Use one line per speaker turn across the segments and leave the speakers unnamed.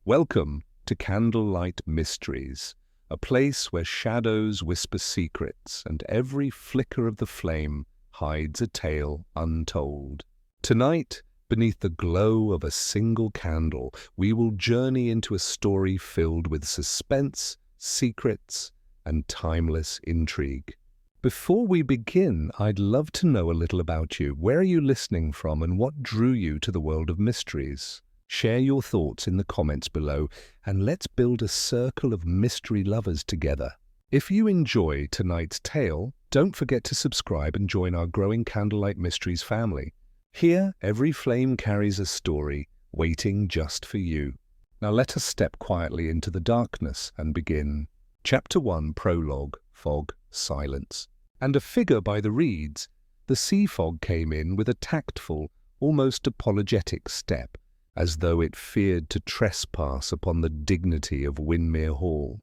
Welcome to Candlelight Mysteries, a place where shadows whisper secrets and every flicker of the flame hides a tale untold. Tonight, beneath the glow of a single candle, we will journey into a story filled with suspense, secrets, and timeless intrigue. Before we begin, I'd love to know a little about you. Where are you listening from and what drew you to the world of mysteries? Share your thoughts in the comments below, and let's build a circle of mystery lovers together. If you enjoy tonight's tale, don't forget to subscribe and join our growing Candlelight Mysteries family. Here, every flame carries a story, waiting just for you. Now let us step quietly into the darkness and begin. Chapter 1, Prologue, Fog, Silence. And a figure by the reeds, the sea fog came in with a tactful, almost apologetic step, as though it feared to trespass upon the dignity of Windmere Hall.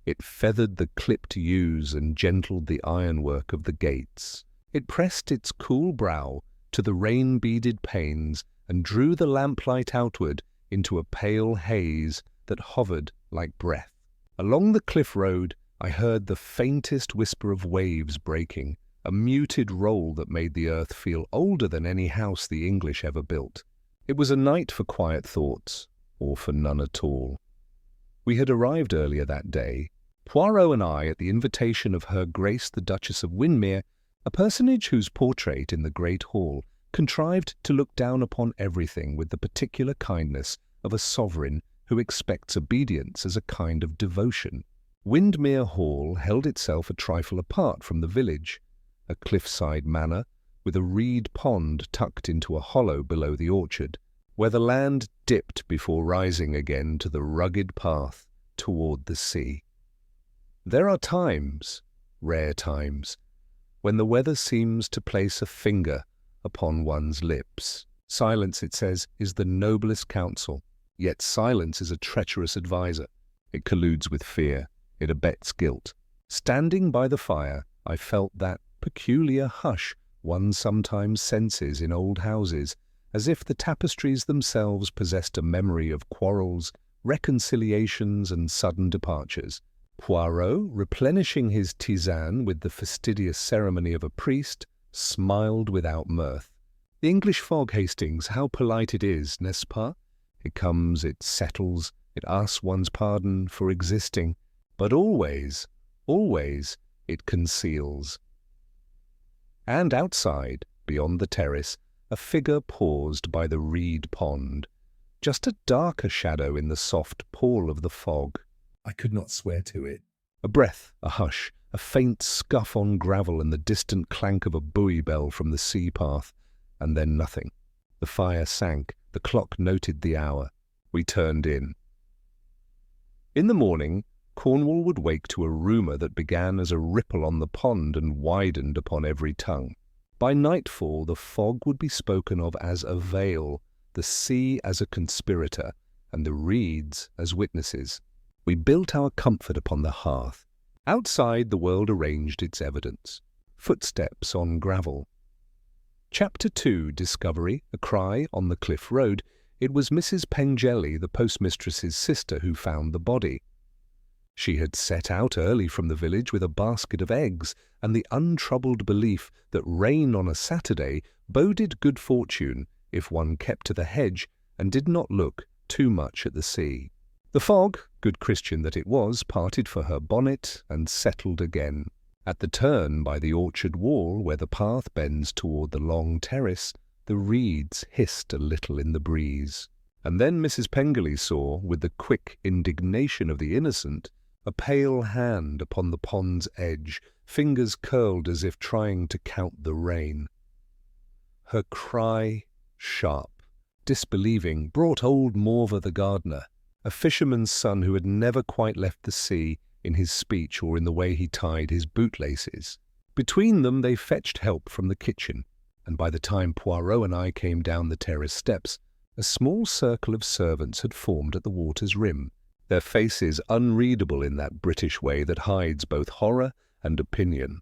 It feathered the clipped yews and gentled the ironwork of the gates. It pressed its cool brow to the rain-beaded panes and drew the lamplight outward into a pale haze that hovered like breath. Along the cliff road, I heard the faintest whisper of waves breaking, a muted roll that made the earth feel older than any house the English ever built. It was a night for quiet thoughts, or for none at all. We had arrived earlier that day, Poirot and I, at the invitation of Her Grace the Duchess of Windmere, a personage whose portrait in the great hall contrived to look down upon everything with the particular kindness of a sovereign who expects obedience as a kind of devotion. Windmere Hall held itself a trifle apart from the village, a cliffside manor with a reed pond tucked into a hollow below the orchard, where the land dipped before rising again to the rugged path toward the sea. There are times, rare times, when the weather seems to place a finger upon one's lips. Silence, it says, is the noblest counsel, yet silence is a treacherous adviser. It colludes with fear. It abets guilt. Standing by the fire, I felt that peculiar hush one sometimes senses in old houses, as if the tapestries themselves possessed a memory of quarrels, reconciliations, and sudden departures. Poirot, replenishing his tisane with the fastidious ceremony of a priest, smiled without mirth. The English fog, Hastings, how polite it is, n'est-ce pas? It comes, it settles, it asks one's pardon for existing, but always, always, it conceals. And outside, beyond the terrace, a figure paused by the reed pond, just a darker shadow in the soft pall of the fog. I could not swear to it. A breath, a hush, a faint scuff on gravel and the distant clank of a buoy bell from the sea path, and then nothing. The fire sank, the clock noted the hour. We turned in. In the morning, Cornwall would wake to a rumour that began as a ripple on the pond and widened upon every tongue. By nightfall, the fog would be spoken of as a veil, the sea as a conspirator, and the reeds as witnesses. We built our comfort upon the hearth. Outside, the world arranged its evidence. Footsteps on gravel. Chapter 2, Discovery, a cry on the cliff road. It was Mrs. Pengelly, the postmistress's sister, who found the body. She had set out early from the village with a basket of eggs and the untroubled belief that rain on a Saturday boded good fortune if one kept to the hedge and did not look too much at the sea. The fog, good Christian that it was, parted for her bonnet and settled again. At the turn by the orchard wall where the path bends toward the long terrace, the reeds hissed a little in the breeze. And then Mrs. Pengelly saw, with the quick indignation of the innocent, a pale hand upon the pond's edge, fingers curled as if trying to count the rain. Her cry, sharp, disbelieving, brought old Morver the gardener, a fisherman's son who had never quite left the sea, in his speech or in the way he tied his bootlaces. Between them they fetched help from the kitchen, and by the time Poirot and I came down the terrace steps, a small circle of servants had formed at the water's rim, their faces unreadable in that British way that hides both horror and opinion.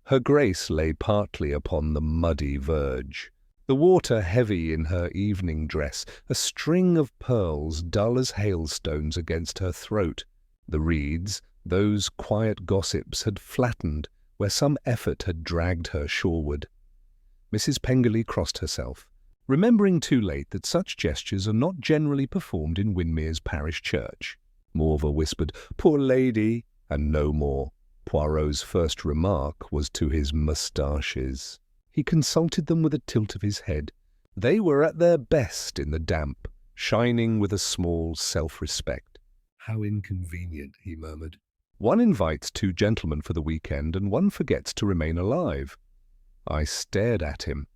Her Grace lay partly upon the muddy verge. the water heavy in her evening dress, a string of pearls dull as hailstones against her throat. The reeds, those quiet gossips, had flattened where some effort had dragged her shoreward. Mrs. Pengerley crossed herself, remembering too late that such gestures are not generally performed in Windmere's parish church. Morva whispered, "Poor lady," and no more. Poirot's first remark was to his moustaches. He consulted them with a tilt of his head. They were at their best in the damp, shining with a small self-respect. "How inconvenient," he murmured. "One invites two gentlemen for the weekend, and one forgets to remain alive." I stared at him.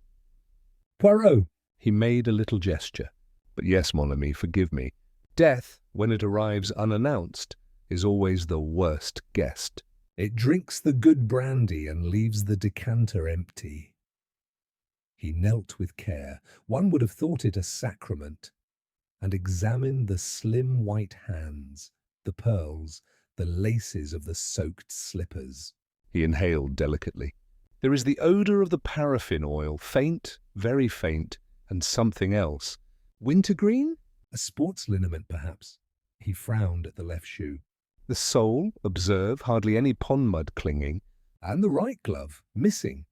"Poirot!" He made a little gesture. "But yes, mon ami, forgive me. Death, when it arrives unannounced, is always the worst guest. It drinks the good brandy and leaves the decanter empty." He knelt with care, one would have thought it a sacrament, and examined the slim white hands, the pearls, the laces of the soaked slippers. He inhaled delicately. "There is the odour of the paraffin oil, faint, very faint, and something else. Wintergreen? A sports liniment, perhaps." He frowned at the left shoe. "The sole, observe, hardly any pond mud clinging. And the right glove, missing.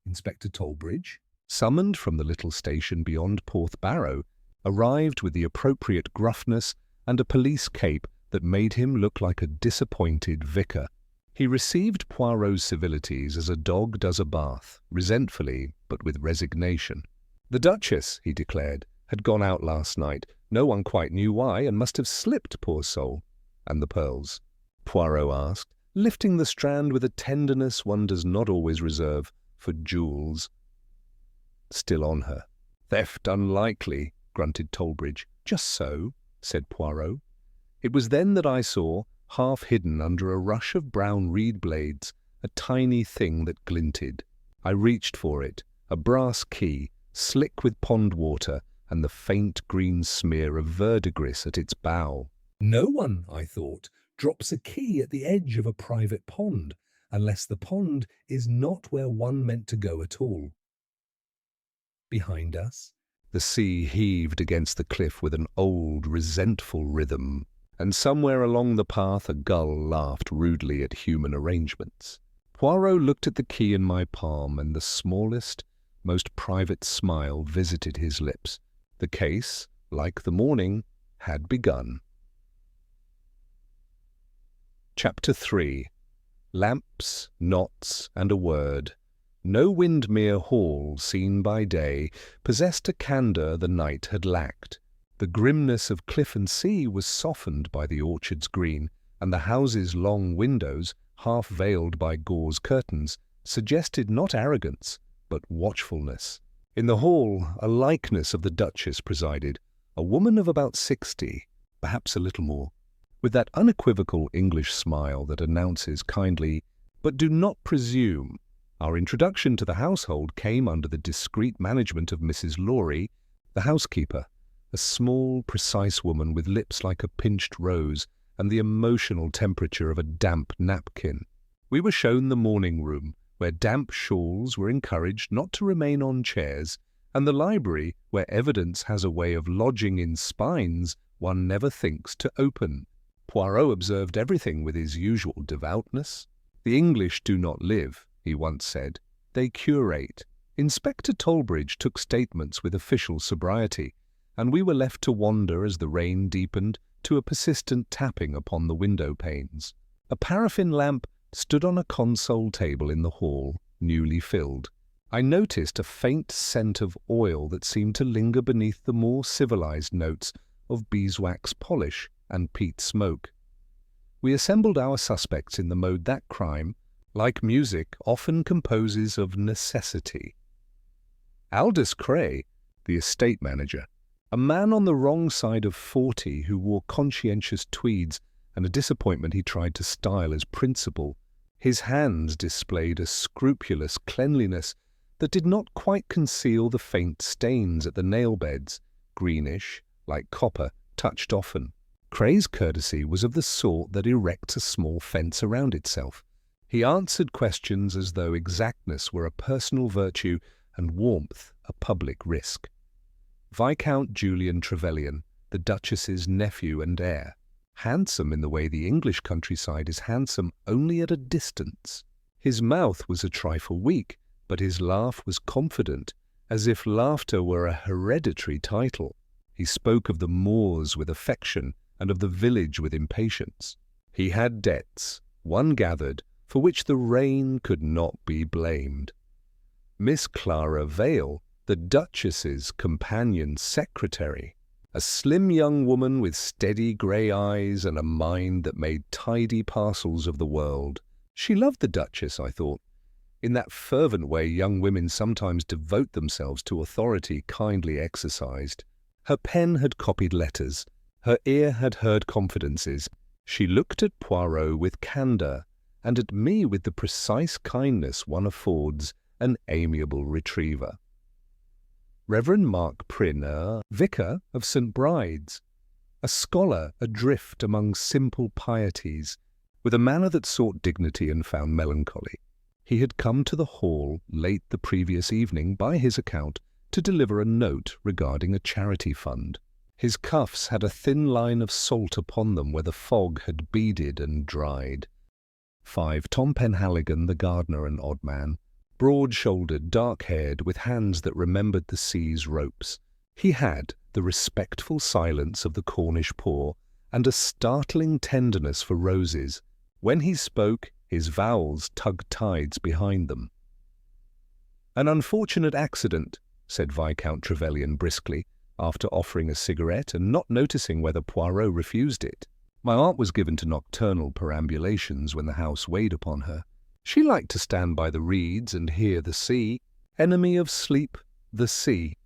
Inspector Tollbridge, summoned from the little station beyond Porth Barrow, arrived with the appropriate gruffness and a police cape that made him look like a disappointed vicar. He received Poirot's civilities as a dog does a bath, resentfully, but with resignation. The Duchess, he declared, had gone out last night. No one quite knew why, and must have slipped, poor soul. "And the pearls?" Poirot asked, lifting the strand with a tenderness one does not always reserve for jewels. "Still on her." "Theft unlikely," grunted Tollbridge. "Just so," said Poirot. It was then that I saw, half hidden under a rush of brown reed blades, a tiny thing that glinted. I reached for it, a brass key, slick with pond water, and the faint green smear of verdigris at its bow. No one, I thought, drops a key at the edge of a private pond, unless the pond is not where one meant to go at all. Behind us, the sea heaved against the cliff with an old, resentful rhythm, and somewhere along the path a gull laughed rudely at human arrangements. Poirot looked at the key in my palm, and the smallest, most private smile visited his lips. The case, like the morning, had begun. Chapter 3. Lamps, knots, and a word. No Windmere Hall, seen by day, possessed a candour the night had lacked. The grimness of cliff and sea was softened by the orchard's green, and the house's long windows, half veiled by gauze curtains, suggested not arrogance, but watchfulness. In the hall, a likeness of the Duchess presided, a woman of about 60, perhaps a little more, with that unequivocal English smile that announces kindly, "But do not presume." Our introduction to the household came under the discreet management of Mrs. Laurie, the housekeeper, a small, precise woman with lips like a pinched rose and the emotional temperature of a damp napkin. We were shown the morning room, where damp shawls were encouraged not to remain on chairs, and the library, where evidence has a way of lodging in spines one never thinks to open. Poirot observed everything with his usual devoutness. "The English do not live," he once said, "they curate." Inspector Tollbridge took statements with official sobriety, and we were left to wander as the rain deepened to a persistent tapping upon the window panes. A paraffin lamp stood on a console table in the hall, newly filled. I noticed a faint scent of oil that seemed to linger beneath the more civilized notes of beeswax polish and peat smoke. We assembled our suspects in the mode that crime, like music, often composes of necessity. Aldous Cray, the estate manager, a man on the wrong side of 40 who wore conscientious tweeds and a disappointment he tried to style as principle, his hands displayed a scrupulous cleanliness that did not quite conceal the faint stains at the nail-beds, greenish, like copper, touched often. Cray's courtesy was of the sort that erects a small fence around itself. He answered questions as though exactness were a personal virtue and warmth a public risk. Viscount Julian Trevelyan, the Duchess's nephew and heir, handsome in the way the English countryside is handsome only at a distance. His mouth was a trifle weak, but his laugh was confident, as if laughter were a hereditary title. He spoke of the moors with affection and of the village with impatience. He had debts, one gathered, for which the rain could not be blamed. Miss Clara Vale, the Duchess's companion secretary, a slim young woman with steady grey eyes and a mind that made tidy parcels of the world. She loved the Duchess, I thought, in that fervent way young women sometimes devote themselves to authority kindly exercised. Her pen had copied letters, her ear had heard confidences. She looked at Poirot with candour, and at me with the precise kindness one affords an amiable retriever. Reverend Mark Prynne, vicar of St. Bride's, a scholar adrift among simple pieties, with a manner that sought dignity and found melancholy. He had come to the hall late the previous evening, by his account, to deliver a note regarding a charity fund. His cuffs had a thin line of salt upon them where the fog had beaded and dried. 5. Tom Penhaligon, the gardener and odd man, broad-shouldered, dark-haired, with hands that remembered the sea's ropes. He had the respectful silence of the Cornish poor and a startling tenderness for roses. When he spoke, his vowels tugged tides behind them. "An unfortunate accident," said Viscount Trevelyan briskly, after offering a cigarette and not noticing whether Poirot refused it. My aunt was given to nocturnal perambulations when the house weighed upon her. She liked to stand by the reeds and hear the sea. Enemy of sleep, the sea.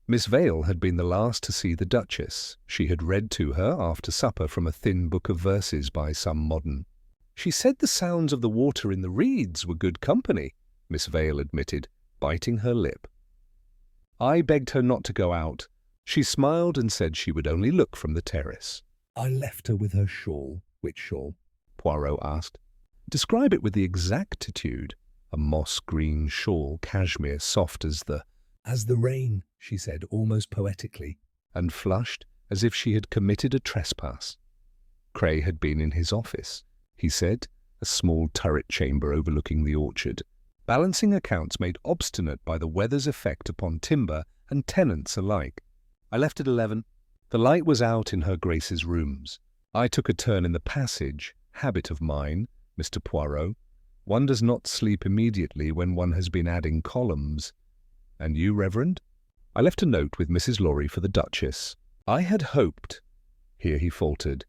Miss Vale had been the last to see the Duchess. She had read to her after supper from a thin book of verses by some modern. "She said the sounds of the water in the reeds were good company," Miss Vale admitted, biting her lip. I begged her not to go out. She smiled and said she would only look from the terrace. "I left her with her shawl." "Which shawl?" Poirot asked. "Describe it with the exactitude." "A moss-green shawl, cashmere, soft as the rain," she said almost poetically, and flushed as if she had committed a trespass. Cray had been in his office, he said, a small turret chamber overlooking the orchard, balancing accounts made obstinate by the weather's effect upon timber and tenants alike. "I left at 11. The light was out in her Grace's rooms. I took a turn in the passage, habit of mine, Mr. Poirot. One does not sleep immediately when one has been adding columns. And you, Reverend?" "I left a note with Mrs. Lorry for the Duchess. I had hoped," here he faltered,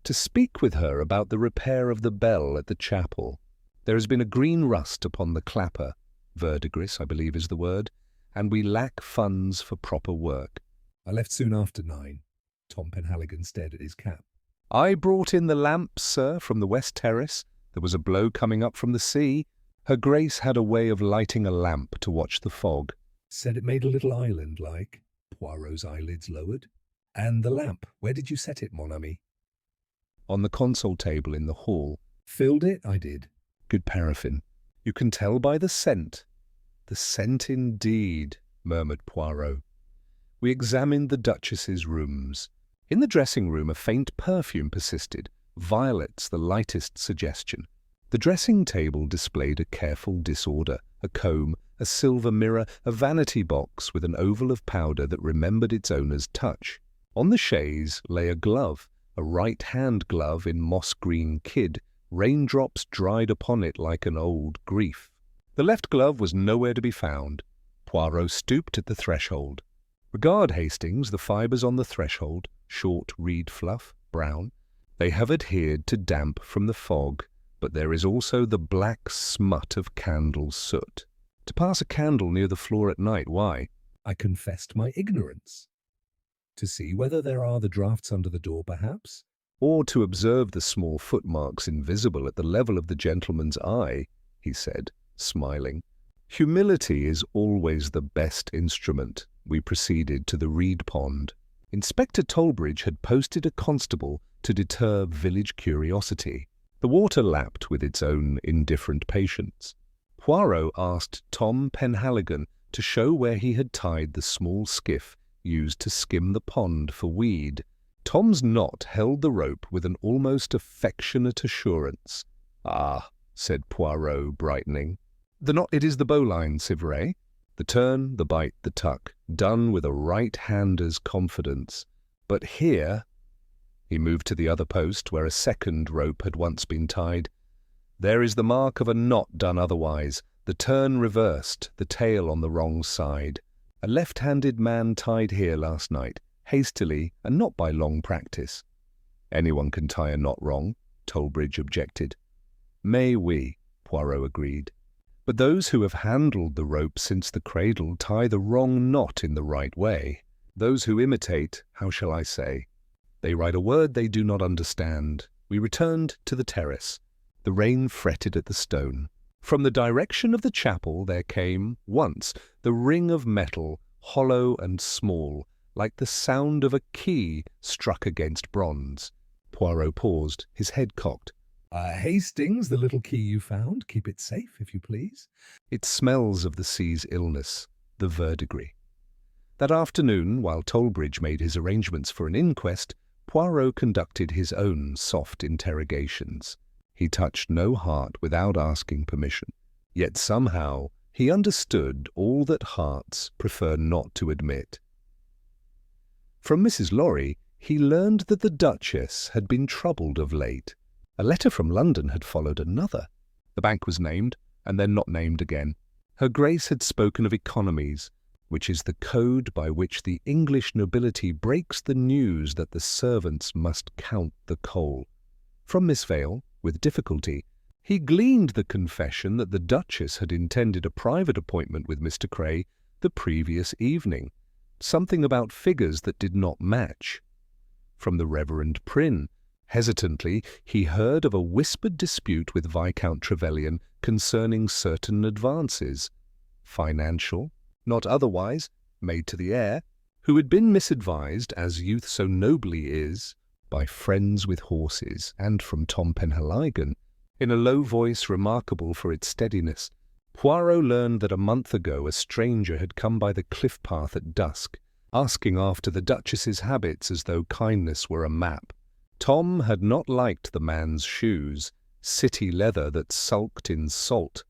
"to speak with her about the repair of the bell at the chapel. There has been a green rust upon the clapper, verdigris, I believe is the word, and we lack funds for proper work." "I left soon after 9. Tom Penhaligon stared at his cap. "I brought in the lamps, sir, from the west terrace. There was a blow coming up from the sea. Her Grace had a way of lighting a lamp to watch the fog." "Said it made a little island like." Poirot's eyelids lowered. "And the lamp, where did you set it, mon ami?" "On the console table in the hall." "Filled it?" "I did." "Good paraffin. You can tell by the scent." "The scent indeed," murmured Poirot. We examined the Duchess's rooms. In the dressing-room a faint perfume persisted, violets the lightest suggestion. The dressing-table displayed a careful disorder, a comb, a silver mirror, a vanity box with an oval of powder that remembered its owner's touch. On the chaise lay a glove, a right-hand glove in moss-green kid, raindrops dried upon it like an old grief. The left glove was nowhere to be found. Poirot stooped at the threshold. "Regard, Hastings, the fibres on the threshold, short reed fluff, brown. They have adhered to damp from the fog, but there is also the black smut of candle soot. To pass a candle near the floor at night, why?" I confessed my ignorance. "To see whether there are the draughts under the door, perhaps? Or to observe the small footmarks invisible at the level of the gentleman's eye," he said, smiling. "Humility is always the best instrument." We proceeded to the reed pond. Inspector Tolbridge had posted a constable to deter village curiosity. The water lapped with its own indifferent patience. Poirot asked Tom Penhaligon to show where he had tied the small skiff used to skim the pond for weed. Tom's knot held the rope with an almost affectionate assurance. "Ah," said Poirot, brightening. "It is the bowline, Civray." The turn, the bite, the tuck, done with a right-hander's confidence. But here— he moved to the other post where a second rope had once been tied. "There is the mark of a knot done otherwise, the turn reversed, the tail on the wrong side. A left-handed man tied here last night, hastily and not by long practice." "Anyone can tie a knot wrong," Tollbridge objected. "Mais oui," Poirot agreed. "But those who have handled the rope since the cradle tie the wrong knot in the right way. Those who imitate, how shall I say? They write a word they do not understand." We returned to the terrace. The rain fretted at the stone. From the direction of the chapel there came, once, the ring of metal, hollow and small, like the sound of a key struck against bronze. Poirot paused, his head cocked. "Hastings, the little key you found. Keep it safe, if you please. It smells of the sea's illness, the verdigris." That afternoon, while Tollbridge made his arrangements for an inquest, Poirot conducted his own soft interrogations. He touched no heart without asking permission, yet somehow he understood all that hearts prefer not to admit. From Mrs. Lorry, he learned that the Duchess had been troubled of late. A letter from London had followed another. The bank was named, and then not named again. Her Grace had spoken of economies, which is the code by which the English nobility breaks the news that the servants must count the coal. From Miss Vale, with difficulty, he gleaned the confession that the Duchess had intended a private appointment with Mr. Cray the previous evening, something about figures that did not match. From the Reverend Prynne, hesitantly, he heard of a whispered dispute with Viscount Trevelyan concerning certain advances, financial, not otherwise, made to the heir, who had been misadvised, as youth so nobly is, by friends with horses, and from Tom Penhaligon. In a low voice remarkable for its steadiness, Poirot learned that a month ago a stranger had come by the cliff path at dusk, asking after the Duchess's habits as though kindness were a map. Tom had not liked the man's shoes, city leather that sulked in salt.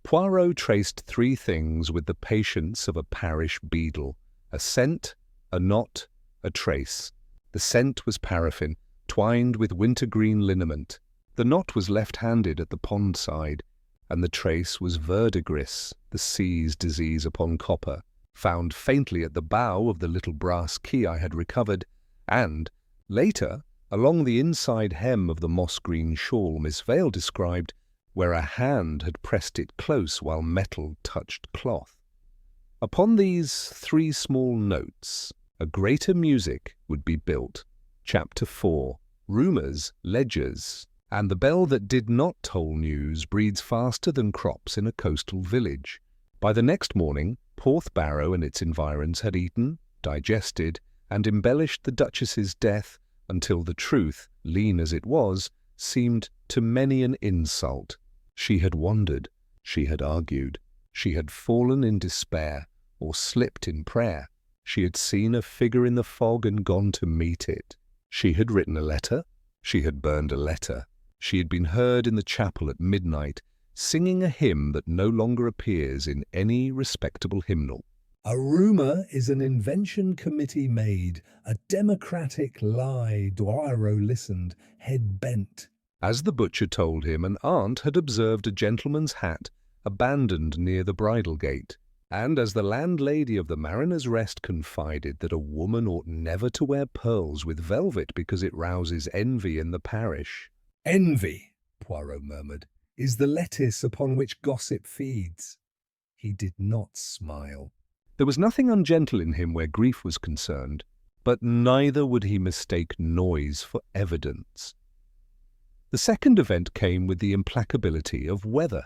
Poirot traced three things with the patience of a parish beadle: a scent, a knot, a trace. The scent was paraffin, twined with wintergreen liniment. The knot was left-handed at the pond side, and the trace was verdigris, the sea's disease upon copper, found faintly at the bow of the little brass key I had recovered, and, later, along the inside hem of the moss-green shawl Miss Vale described, where a hand had pressed it close while metal touched cloth. Upon these three small notes, a greater music would be built. Chapter 4. Rumours, ledgers, and the bell that did not toll news breeds faster than crops in a coastal village. By the next morning, Porthbarrow and its environs had eaten, digested, and embellished the Duchess's death until the truth, lean as it was, seemed to many an insult. She had wandered, she had argued, she had fallen in despair, or slipped in prayer. She had seen a figure in the fog and gone to meet it. She had written a letter, she had burned a letter. She had been heard in the chapel at midnight, singing a hymn that no longer appears in any respectable hymnal. "A rumour is an invention committee made, a democratic lie." Poirot listened, head bent. As the butcher told him, an aunt had observed a gentleman's hat abandoned near the bridal gate, and as the landlady of the Mariner's Rest confided that a woman ought never to wear pearls with velvet because it rouses envy in the parish. "Envy," Poirot murmured, "is the lettuce upon which gossip feeds." He did not smile. There was nothing ungentle in him where grief was concerned, but neither would he mistake noise for evidence. The second event came with the implacability of weather.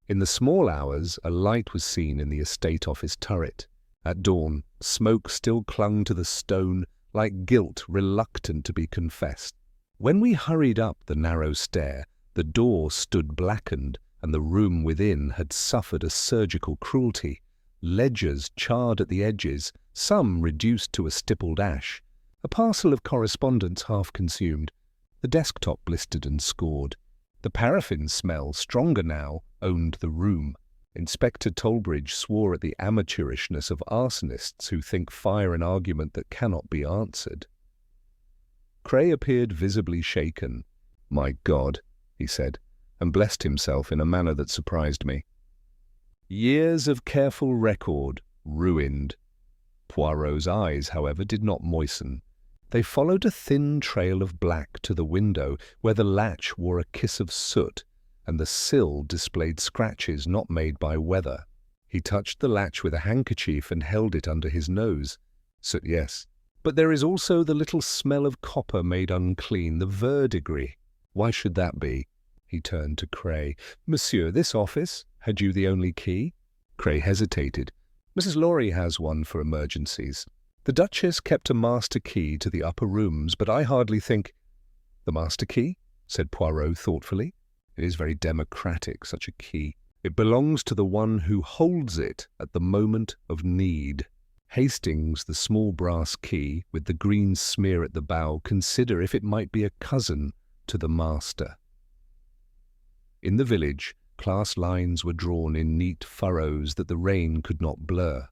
In the small hours, a light was seen in the estate office turret. At dawn, smoke still clung to the stone, like guilt reluctant to be confessed. When we hurried up the narrow stair, the door stood blackened, and the room within had suffered a surgical cruelty. Ledgers charred at the edges, some reduced to a stippled ash, a parcel of correspondence half consumed, the desktop blistered and scored. The paraffin smell, stronger now, owned the room. Inspector Tollbridge swore at the amateurishness of arsonists who think fire an argument that cannot be answered. Cray appeared visibly shaken. "My God," he said, and blessed himself in a manner that surprised me. Years of careful record ruined. Poirot's eyes, however, did not moisten. They followed a thin trail of black to the window, where the latch wore a kiss of soot, and the sill displayed scratches not made by weather. He touched the latch with a handkerchief and held it under his nose. Soot, yes. But there is also the little smell of copper made unclean, the verdigris. Why should that be? He turned to Cray. "Monsieur, this office? Had you the only key?" Cray hesitated. "Mrs. Laurie has one for emergencies. The Duchess kept a master key to the upper rooms, but I hardly think—" "The master key?" said Poirot thoughtfully. "It is very democratic, such a key. It belongs to the one who holds it at the moment of need. Hastings, the small brass key, with the green smear at the bow, consider if it might be a cousin to the master." In the village, class lines were drawn in neat furrows that the rain could not blur.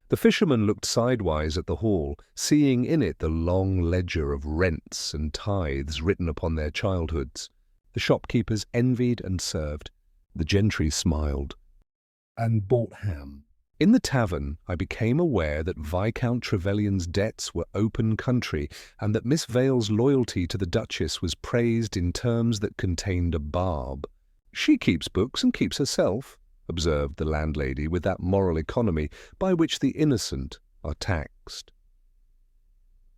The fishermen looked sidewise at the hall, seeing in it the long ledger of rents and tithes written upon their childhoods. The shopkeepers envied and served. The gentry smiled and bought ham. In the tavern, I became aware that Viscount Trevelyan's debts were open country, and that Miss Vale's loyalty to the Duchess was praised in terms that contained a barb. "She keeps books and keeps herself," observed the landlady with that moral economy by which the innocent are taxed.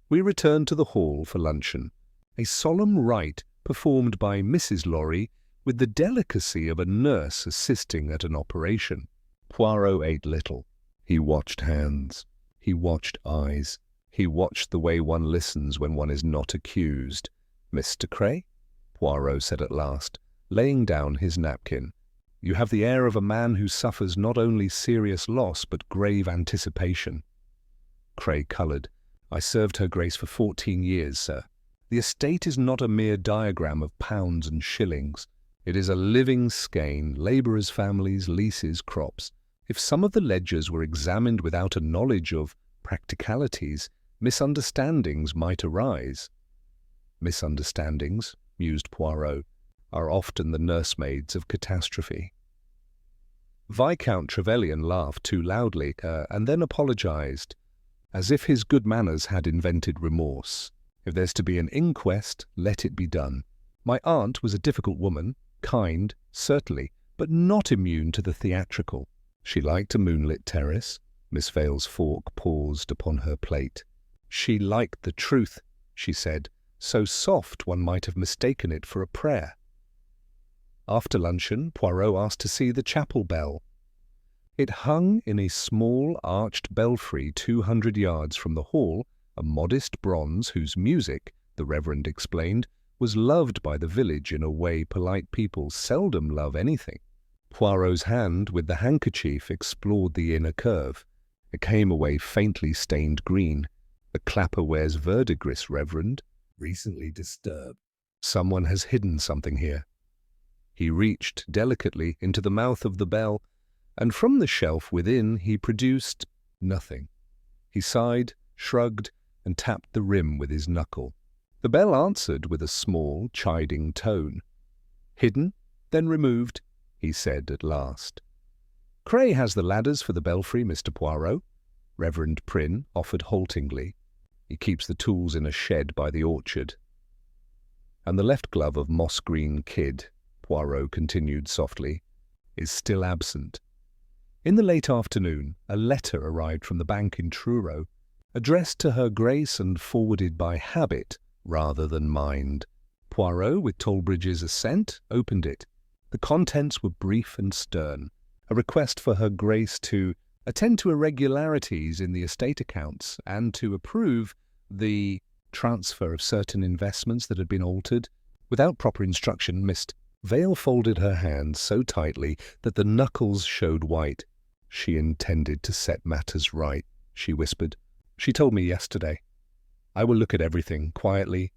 We returned to the hall for luncheon, a solemn rite performed by Mrs. Laurie with the delicacy of a nurse assisting at an operation. Poirot ate little. He watched hands. He watched eyes. He watched the way one listens when one is not accused. "Mr. Cray," Poirot said at last, laying down his napkin, "you have the air of a man who suffers not only serious loss but grave anticipation." Cray coloured. "I served her Grace for 14 years, sir. The estate is not a mere diagram of pounds and shillings. It is a living skein, labourers' families, leases, crops. If some of the ledgers were examined without a knowledge of practicalities, misunderstandings might arise." "Misunderstandings," mused Poirot, "are often the nursemaids of catastrophe." Viscount Trevelyan laughed too loudly, and then apologized, as if his good manners had invented remorse. "If there's to be an inquest, let it be done. My aunt was a difficult woman, kind, certainly, but not immune to the theatrical. She liked a moonlit terrace." Miss Vale's fork paused upon her plate. "She liked the truth," she said, "so soft one might have mistaken it for a prayer." After luncheon, Poirot asked to see the chapel bell. It hung in a small arched belfry 200 yards from the hall, a modest bronze whose music, the Reverend explained, was loved by the village in a way polite people seldom love anything. Poirot's hand with the handkerchief explored the inner curve. It came away faintly stained green. "The clapper wears verdigris, Reverend. Recently disturbed. Someone has hidden something here." He reached delicately into the mouth of the bell, and from the shelf within he produced nothing. He sighed, shrugged, and tapped the rim with his knuckle. The bell answered with a small, chiding tone. "Hidden, then removed," he said at last. "Cray has the ladders for the belfry, Mr. Poirot," Reverend Prynne offered haltingly. "He keeps the tools in a shed by the orchard." "And the left glove of moss-green kid," Poirot continued softly, "is still absent." In the late afternoon, a letter arrived from the bank in Truro, addressed to Her Grace and forwarded by habit rather than mind. Poirot, with Tollbridge's assent, opened it. The contents were brief and stern, a request for Her Grace to attend to irregularities in the estate accounts and to approve the transfer of certain investments that had been altered. Without proper instruction, Vale folded her hands so tightly that the knuckles showed white. "She intended to set matters right," she whispered. "She told me yesterday. I will look at everything quietly,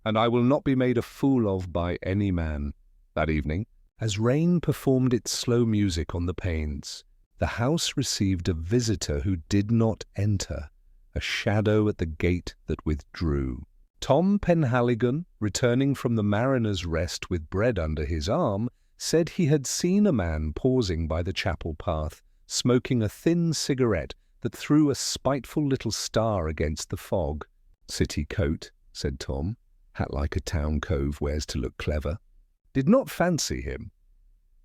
and I will not be made a fool of by any man." That evening, as rain performed its slow music on the panes, the house received a visitor who did not enter, a shadow at the gate that withdrew. Tom Penhaligon, returning from the Mariner's Rest with bread under his arm, said he had seen a man pausing by the chapel path, smoking a thin cigarette that threw a spiteful little star against the fog. "City coat," said Tom. "Hat like a town cove wears to look clever." Did not fancy him.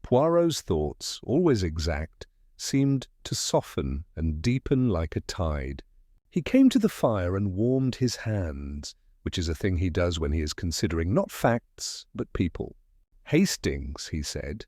Poirot's thoughts, always exact, seemed to soften and deepen like a tide. He came to the fire and warmed his hands, which is a thing he does when he is considering not facts, but people. "Hastings," he said,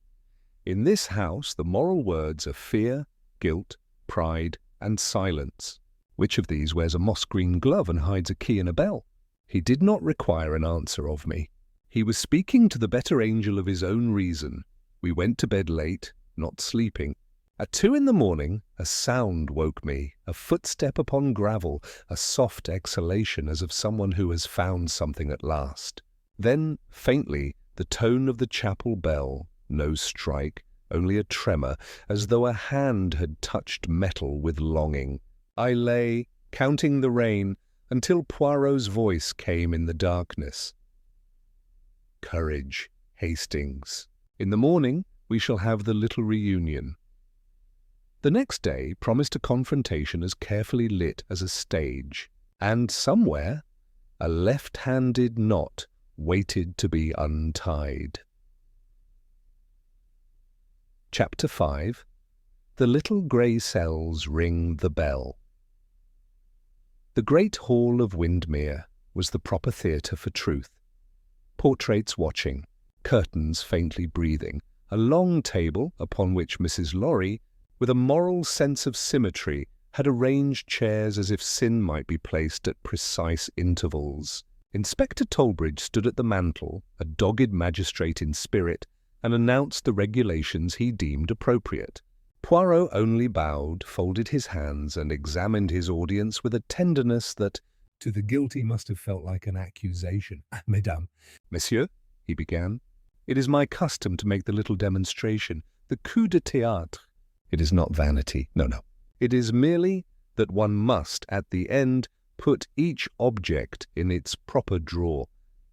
"in this house the moral words are fear, guilt, pride, and silence. Which of these wears a moss-green glove and hides a key in a bell?" He did not require an answer of me. He was speaking to the better angel of his own reason. We went to bed late, not sleeping. At 2 a.m, a sound woke me, a footstep upon gravel, a soft exhalation as of someone who has found something at last. Then, faintly, the tone of the chapel bell, no strike, only a tremor, as though a hand had touched metal with longing. I lay, counting the rain, until Poirot's voice came in the darkness. "Courage, Hastings. In the morning we shall have the little reunion." The next day promised a confrontation as carefully lit as a stage, and somewhere a left-handed knot waited to be untied. Chapter 5. The little grey cells ring the bell. The great hall of Windmere was the proper theatre for truth. Portraits watching, curtains faintly breathing, a long table upon which Mrs. Lorry, with a moral sense of symmetry, had arranged chairs as if sin might be placed at precise intervals. Inspector Tollbridge stood at the mantel, a dogged magistrate in spirit, and announced the regulations he deemed appropriate. Poirot only bowed, folded his hands, and examined his audience with a tenderness that, to the guilty, must have felt like an accusation. "Mesdames." "Monsieur," he began, "it is my custom to make the little demonstration, the coup de théâtre. It is not vanity, no. It is merely that one must, at the end, put each object in its proper drawer.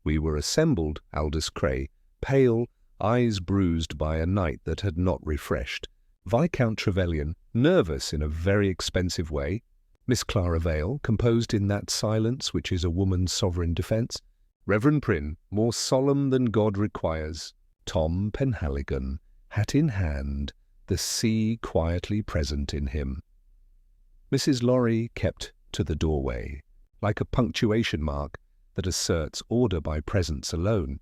We were assembled, Aldous Cray, pale, eyes bruised by a night that had not refreshed, Viscount Trevelyan, nervous in a very expensive way, Miss Clara Vale, composed in that silence which is a woman's sovereign defence, Reverend Prynne, more solemn than God requires, Tom Penhaligon, hat in hand, the sea quietly present in him. Mrs. Lorry kept to the doorway, like a punctuation mark that asserts order by presence alone.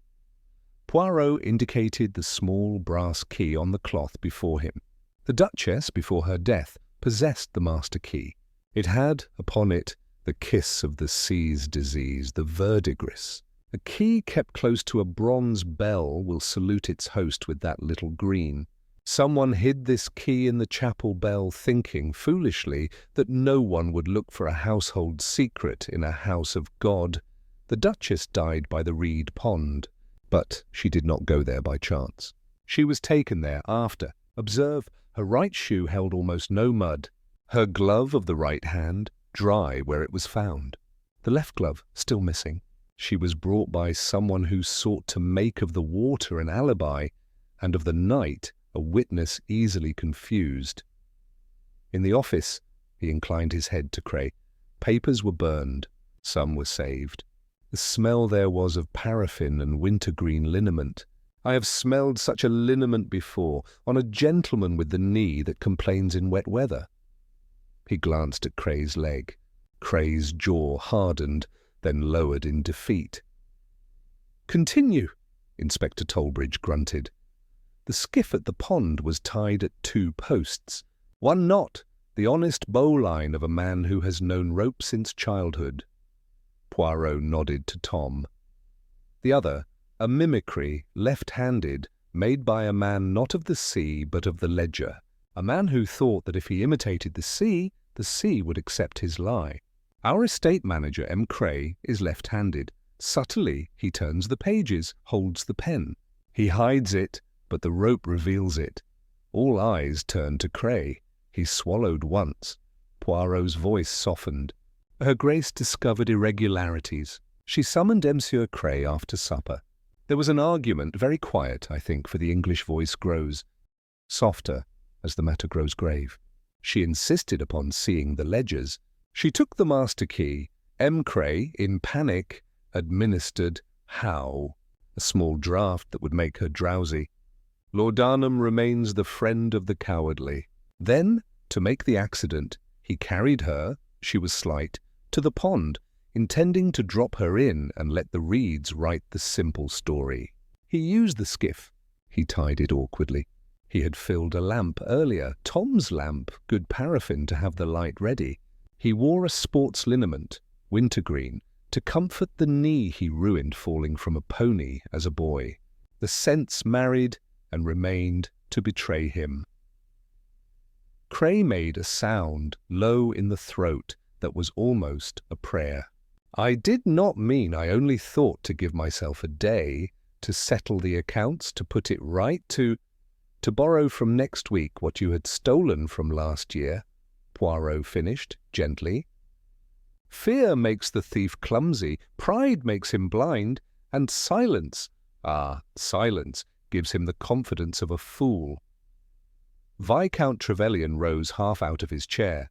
Poirot indicated the small brass key on the cloth before him. The Duchess, before her death, possessed the master key. It had upon it the kiss of the sea's disease, the verdigris. A key kept close to a bronze bell will salute its host with that little green. Someone hid this key in the chapel bell, thinking, foolishly, that no one would look for a household secret in a house of God. The Duchess died by the reed pond, but she did not go there by chance. She was taken there after. Observe, her right shoe held almost no mud, her glove of the right hand dry where it was found, the left glove still missing. She was brought by someone who sought to make of the water an alibi, and of the night a witness easily confused. In the office, he inclined his head to Cray, papers were burned, some were saved. The smell there was of paraffin and wintergreen liniment. I have smelled such a liniment before, on a gentleman with the knee that complains in wet weather. He glanced at Cray's leg. Cray's jaw hardened, then lowered in defeat. "Continue," Inspector Tollbridge grunted. The skiff at the pond was tied at 2 posts. One knot, the honest bowline of a man who has known rope since childhood. Poirot nodded to Tom. The other, a mimicry, left-handed, made by a man not of the sea but of the ledger, a man who thought that if he imitated the sea would accept his lie. Our estate manager, M. Cray, is left-handed. Subtly, he turns the pages, holds the pen. He hides it, but the rope reveals it. All eyes turn to Cray. He swallowed once. Poirot's voice softened. Her Grace discovered irregularities. She summoned Monsieur Cray after supper. There was an argument, very quiet, I think, for the English voice grows softer as the matter grows grave. She insisted upon seeing the ledgers. She took the master key. M. Cray, in panic, administered how, a small draught that would make her drowsy. Laudanum remains the friend of the cowardly. Then, to make the accident, he carried her, she was slight, to the pond, intending to drop her in and let the reeds write the simple story. He used the skiff. He tied it awkwardly. He had filled a lamp earlier, Tom's lamp, good paraffin to have the light ready. He wore a sports liniment, wintergreen, to comfort the knee he ruined falling from a pony as a boy. The sense married and remained to betray him. Cray made a sound low in the throat that was almost a prayer. I did not mean, I only thought to give myself a day, to settle the accounts, to put it right, to borrow from next week what you had stolen from last year, Poirot finished, gently. Fear makes the thief clumsy, pride makes him blind, and silence, silence, gives him the confidence of a fool. Viscount Trevelyan rose half out of his chair.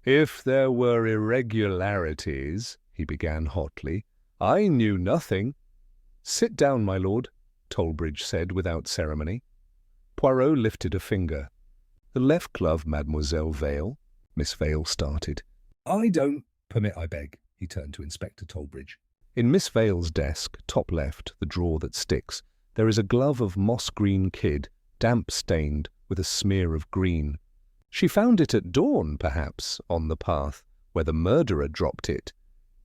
If there were irregularities, he began hotly, I knew nothing. Sit down, my lord, Tollbridge said without ceremony. Poirot lifted a finger. The left glove, Mademoiselle Vale. Miss Vale started. I don't permit, I beg. He turned to Inspector Tollbridge. In Miss Vale's desk, top left, the drawer that sticks, there is a glove of moss-green kid, damp-stained, with a smear of green. She found it at dawn, perhaps, on the path, where the murderer dropped it,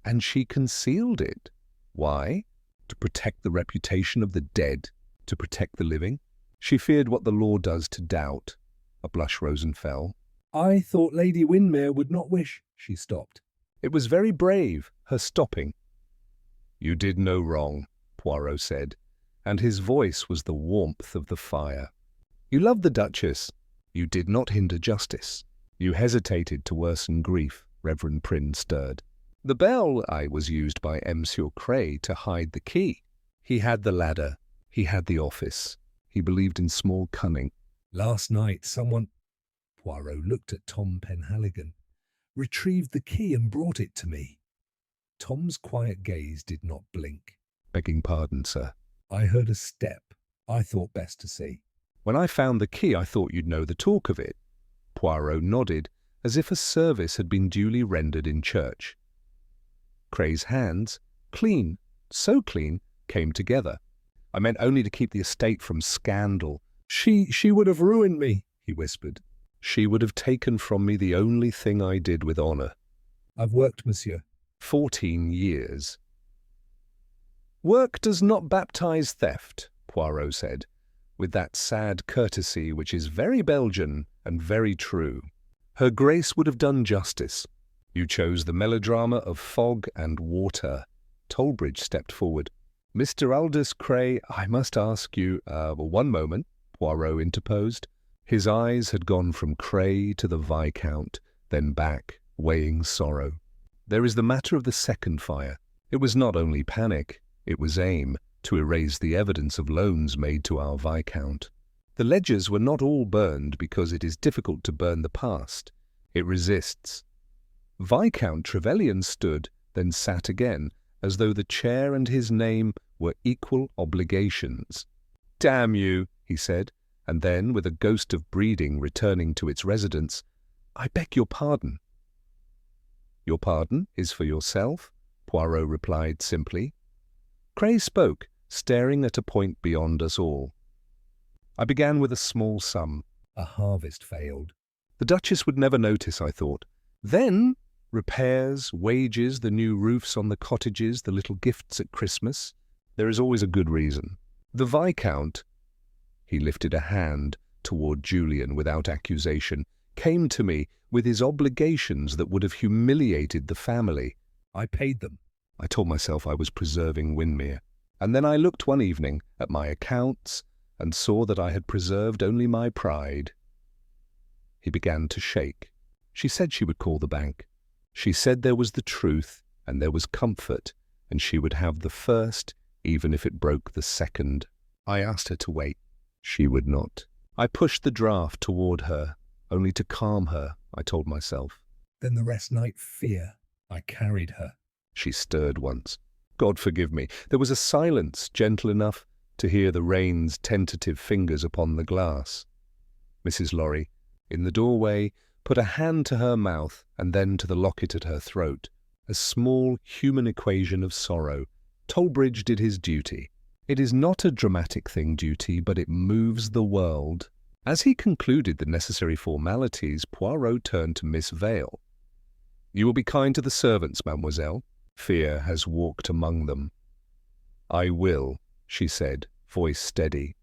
and she concealed it. Why? To protect the reputation of the dead, to protect the living. She feared what the law does to doubt. A blush rose and fell. I thought Lady Windmere would not wish. She stopped. It was very brave, her stopping. You did no wrong, Poirot said, and his voice was the warmth of the fire. You loved the Duchess. You did not hinder justice. You hesitated to worsen grief, Reverend Prynne stirred. The bell was used by Monsieur Cray to hide the key. He had the ladder. He had the office. He believed in small cunning. Last night someone, Poirot looked at Tom Penhaligon, retrieved the key and brought it to me. Tom's quiet gaze did not blink. Begging pardon, sir. I heard a step. I thought best to see. When I found the key, I thought you'd know the talk of it. Poirot nodded, as if a service had been duly rendered in church. Cray's hands, clean, so clean, came together. I meant only to keep the estate from scandal. She would have ruined me, he whispered. She would have taken from me the only thing I did with honour. I've worked, monsieur. 14 years. Work does not baptize theft, Poirot said, with that sad courtesy which is very Belgian and very true. Her Grace would have done justice. You chose the melodrama of fog and water. Tollbridge stepped forward. Mr. Aldous Cray, I must ask you, one moment, Poirot interposed. His eyes had gone from Cray to the Viscount, then back, weighing sorrow. There is the matter of the second fire. It was not only panic, it was aim, to erase the evidence of loans made to our Viscount. The ledgers were not all burned because it is difficult to burn the past. It resists. Viscount Trevelyan stood, then sat again, as though the chair and his name were equal obligations. Damn you, he said, and then, with a ghost of breeding returning to its residence, I beg your pardon. Your pardon is for yourself, Poirot replied simply. Cray spoke, staring at a point beyond us all. I began with a small sum. A harvest failed. The Duchess would never notice, I thought. Then, repairs, wages, the new roofs on the cottages, the little gifts at Christmas. There is always a good reason. The Viscount, He lifted a hand toward Julian without accusation, came to me with his obligations that would have humiliated the family. I paid them. I told myself I was preserving Windmere. And then I looked one evening at my accounts and saw that I had preserved only my pride. He began to shake. She said she would call the bank. She said there was the truth and there was comfort, and she would have the first, even if it broke the second. I asked her to wait. She would not. I pushed the draft toward her, only to calm her, I told myself. Then the rest night fear. I carried her. She stirred once. God forgive me. There was a silence gentle enough to hear the rain's tentative fingers upon the glass. Mrs. Lorry, in the doorway, put a hand to her mouth and then to the locket at her throat. A small human equation of sorrow. Tollbridge did his duty. It is not a dramatic thing, duty, but it moves the world. As he concluded the necessary formalities, Poirot turned to Miss Vale. You will be kind to the servants, mademoiselle. Fear has walked among them. I will, she said, voice steady.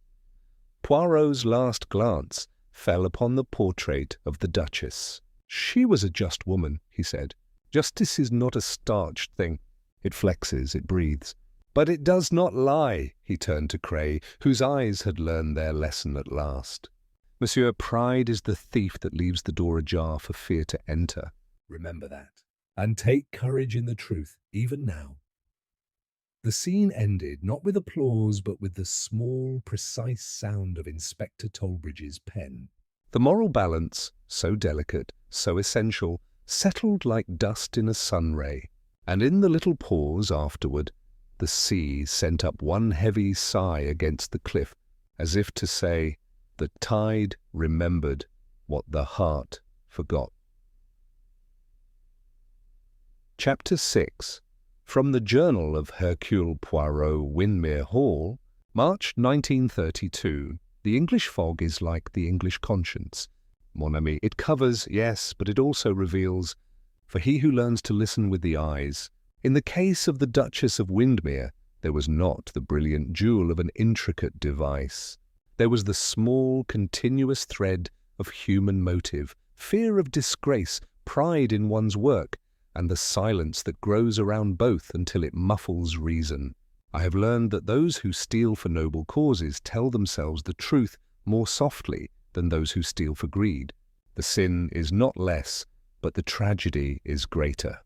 Poirot's last glance fell upon the portrait of the Duchess. She was a just woman, he said. Justice is not a starched thing. It flexes, it breathes. But it does not lie, he turned to Cray, whose eyes had learned their lesson at last. Monsieur, pride is the thief that leaves the door ajar for fear to enter. Remember that. And take courage in the truth, even now. The scene ended not with applause, but with the small, precise sound of Inspector Tollbridge's pen. The moral balance, so delicate, so essential, settled like dust in a sun ray, and in the little pause afterward, the sea sent up one heavy sigh against the cliff, as if to say, the tide remembered what the heart forgot. Chapter 6. From the Journal of Hercule Poirot, Windmere Hall, March 1932. The English fog is like the English conscience. Mon ami, it covers, yes, but it also reveals, for he who learns to listen with the eyes. In the case of the Duchess of Windmere, there was not the brilliant jewel of an intricate device. There was the small, continuous thread of human motive, fear of disgrace, pride in one's work, and the silence that grows around both until it muffles reason. I have learned that those who steal for noble causes tell themselves the truth more softly than those who steal for greed. The sin is not less, but the tragedy is greater.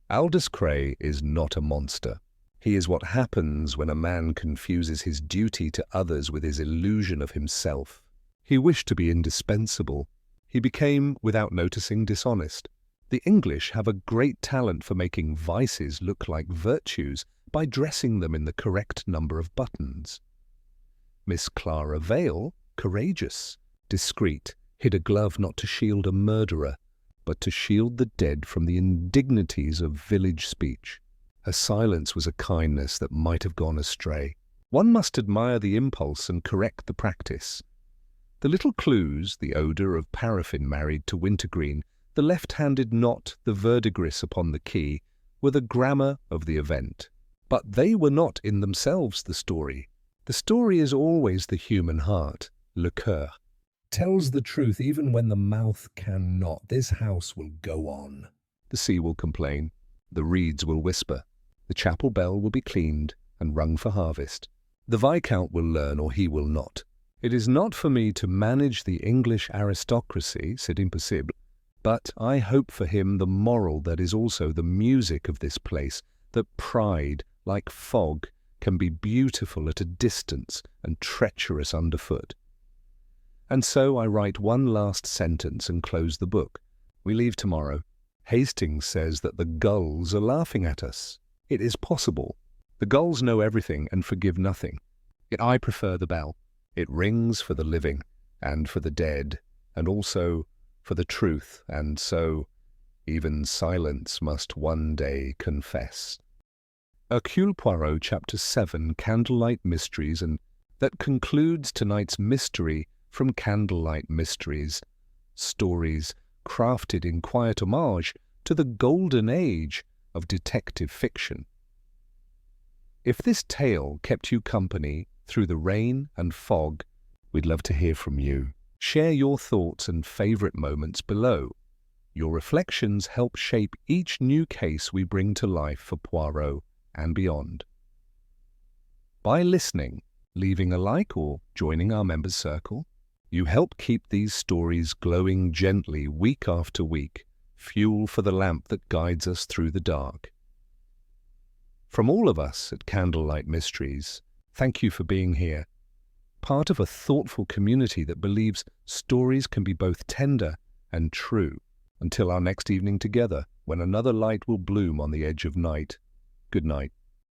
Aldous Cray is not a monster. He is what happens when a man confuses his duty to others with his illusion of himself. He wished to be indispensable. He became, without noticing, dishonest. The English have a great talent for making vices look like virtues by dressing them in the correct number of buttons. Miss Clara Vale, courageous, discreet, hid a glove not to shield a murderer, but to shield the dead from the indignities of village speech. Her silence was a kindness that might have gone astray. One must admire the impulse and correct the practice. The little clues, the odour of paraffin married to wintergreen, the left-handed knot, the verdigris upon the key, were the grammar of the event. But they were not in themselves the story. The story is always the human heart, le cœur. Tells the truth even when the mouth cannot. This house will go on. The sea will complain. The reeds will whisper. The chapel bell will be cleaned and rung for harvest. The Viscount will learn or he will not. It is not for me to manage the English aristocracy, c'est impossible. But I hope for him the moral that is also the music of this place, that pride, like fog, can be beautiful at a distance and treacherous underfoot. And so I write one last sentence and close the book. We leave tomorrow. Hastings says that the gulls are laughing at us. It is possible. The gulls know everything and forgive nothing. Yet I prefer the bell. It rings for the living and for the dead, and also for the truth, and so even silence must one day confess. Hercule Poirot, Chapter 7, Candlelight Mysteries, and that concludes tonight's mystery from Candlelight Mysteries, stories crafted in quiet homage to the golden age of detective fiction. If this tale kept you company through the rain and fog We'd love to hear from you. Share your thoughts and favorite moments below. Your reflections help shape each new case we bring to life for Poirot and beyond. By listening, leaving a like or joining our members' circle, you help keep these stories glowing gently week after week, fuel for the lamp that guides us through the dark. From all of us at Candlelight Mysteries, thank you for being here, part of a thoughtful community that believes stories can be both tender and true. Until our next evening together, when another light will bloom on the edge of night. Good night.